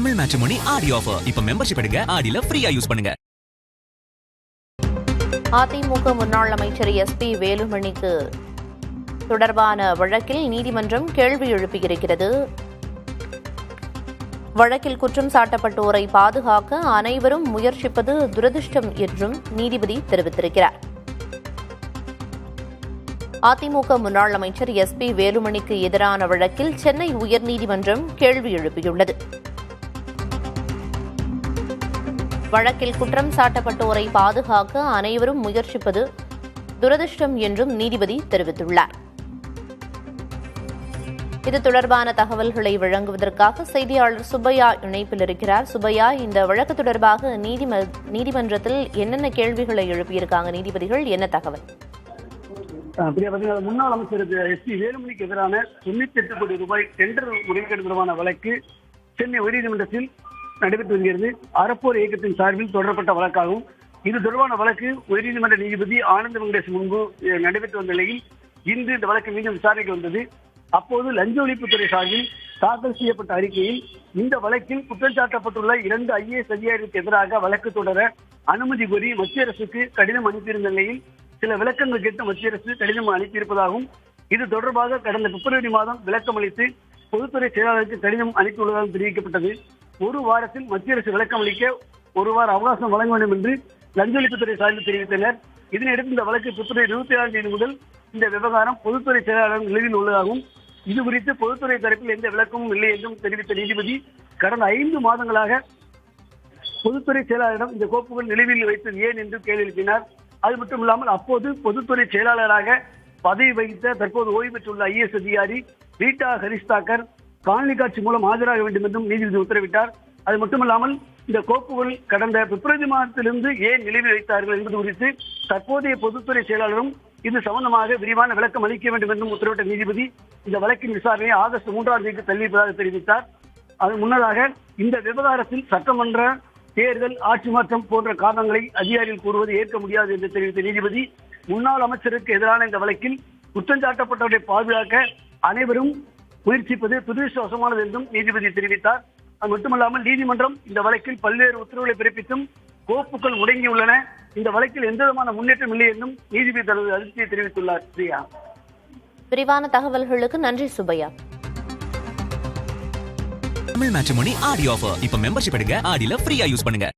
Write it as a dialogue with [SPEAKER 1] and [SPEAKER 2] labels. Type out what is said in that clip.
[SPEAKER 1] Tamil matrimony ஆடி offer. இப்ப membership எடுங்க, ஆடில ஃப்ரீயா யூஸ் பண்ணுங்க.
[SPEAKER 2] அதிமுக முன்னாள் அமைச்சர் SP வேலுமணிக்கு தொடர்பான வழக்கில் நீதிமன்றம் கேள்வி எழுப்பியிருக்கிறது. வழக்கில் குற்றம் சாட்டப்பட்டோரை பாதுகாக்க அனைவரும் முயற்சிப்பது துரதிருஷ்டம் என்றும் நீதிபதி தெரிவித்திருக்கிறார். அதிமுக முன்னாள் அமைச்சர் SP வேலுமணிக்கு எதிரான வழக்கில் சென்னை உயர்நீதிமன்றம் கேள்வி எழுப்பியுள்ளது. வழக்கில் குற்றம் சாட்டப்பட்டோரை பாதுகாக்க அனைவரும் முயற்சிப்பது துரதிருஷ்டம் என்றும் நீதிபதி தெரிவித்துள்ளார். இது தொடர்பான தகவல்களை வழங்குவதற்காக செய்தியாளர் சுப்பையா இணைப்பில் இருக்கிறார். சுப்பையா, இந்த வழக்கு தொடர்பாக நீதிமன்றத்தில் என்னென்ன கேள்விகளை எழுப்பியிருக்காங்க நீதிபதிகள், என்ன தகவல்?
[SPEAKER 3] முன்னாள் அமைச்சர் SP வேலுமணிக்கு எதிரான 98 கோடி ரூபாய் டெண்டர் முறைகேடு தொடர்பான வழக்கு சென்னை உயர்நீதிமன்றத்தில் நடைபெற்று வருகிறது. அறப்போர் இயக்கத்தின் சார்பில் தொடரப்பட்ட வழக்காகும். இது தொடர்பான வழக்கு உயர்நீதிமன்ற நீதிபதி ஆனந்த வெங்கடேஷ் முன்பு நடைபெற்று வந்த நிலையில் இன்று இந்த வழக்கு மீண்டும் விசாரணைக்கு வந்தது. அப்போது லஞ்ச ஒழிப்புத்துறை சார்பில் தாக்கல் செய்யப்பட்ட அறிக்கையில் இந்த வழக்கில் குற்றம் சாட்டப்பட்டுள்ள 2 IAS அதிகாரிகளுக்கு எதிராக வழக்கு தொடர அனுமதி கோரி மத்திய அரசுக்கு கடிதம் அனுப்பியிருந்த நிலையில் சில விளக்கங்கள் கேட்டு மத்திய அரசு கடிதம் அனுப்பியிருப்பதாகவும், இது தொடர்பாக கடந்த பிப்ரவரி மாதம் விளக்கம் அளித்து பொதுத்துறை செயலாளருக்கு கடிதம் அனுப்பியுள்ளதாகவும் தெரிவிக்கப்பட்டது. ஒரு வாரத்தில் மத்திய அரசு விளக்கம் அளிக்க 1 வார அவகாசம் வழங்க வேண்டும் என்று லஞ்ச ஒழிப்புத்துறை சார்பில் தெரிவித்தனர். இதனையடுத்து இந்த வழக்கு பிப்ரவரி 27ஆம் தேதி முதல் இந்த விவகாரம் பொதுத்துறை செயலாளர் நிலுவையில் உள்ளதாகவும், இது குறித்து பொதுத்துறை தரப்பில் எந்த விளக்கமும் இல்லை என்றும் தெரிவித்த நீதிபதி, கடந்த 5 மாதங்களாக பொதுத்துறை செயலாளரிடம் இந்த கோப்புகள் நிலுவையில் வைத்தது ஏன் என்று கேள்வி எழுப்பினார். அது மட்டும் இல்லாமல் அப்போது பொதுத்துறை செயலாளராக பதவி வகித்த தற்போது ஓய்வு பெற்றுள்ள IAS அதிகாரி ரீட்டா ஹரிஸ்தாக்கர் காணொலி காட்சி மூலம் ஆஜராக வேண்டும் என்றும் நீதிபதி உத்தரவிட்டார். அது மட்டுமல்லாமல் இந்த கோப்புகள் கடந்த பிப்ரவரி மாதத்திலிருந்து ஏன் நிலுவையில் வைத்தார்கள் என்பது குறித்து தற்போதைய பொதுத்துறை செயலாளரும் இது சம்பந்தமாக விரிவான விளக்கம் அளிக்க வேண்டும் என்றும் உத்தரவிட்ட நீதிபதி இந்த வழக்கின் விசாரணையை ஆகஸ்ட் 3ஆம் தேதிக்கு தள்ளியிருப்பதாக தெரிவித்தார். அது முன்னதாக இந்த விவகாரத்தில் சட்டமன்ற தேர்தல், ஆட்சி மாற்றம் போன்ற காரணங்களை அதிகாரிகள் கூறுவது ஏற்க முடியாது என்று தெரிவித்த நீதிபதி, முன்னாள் அமைச்சருக்கு எதிரான இந்த வழக்கில் குற்றம் சாட்டப்பட்டவர்களை பாதுகாக்க அனைவரும் முயற்சிப்பது துரதிருஷ்டவசமானது என்றும் நீதிபதி தெரிவித்தார். அது மட்டுமல்லாமல் நீதிமன்றம் இந்த வழக்கில் பல்வேறு உத்தரவுகளை பிறப்பித்தும் கோப்புகள் முடங்கியுள்ளன, இந்த வழக்கில் எந்த விதமான முன்னேற்றம் இல்லை என்றும் நீதிபதி தனது அதிர்ச்சியை தெரிவித்துள்ளார். பிரியா,
[SPEAKER 2] விரிவான தகவல்களுக்கு நன்றி சுப்பையா.
[SPEAKER 1] தமிழ் மேட்ரிமோனி ஆடி ஆஃபர். இப்ப மெம்பர்ஷிப் எடுங்க, ஆடில ஃப்ரீயா யூஸ் பண்ணுங்க.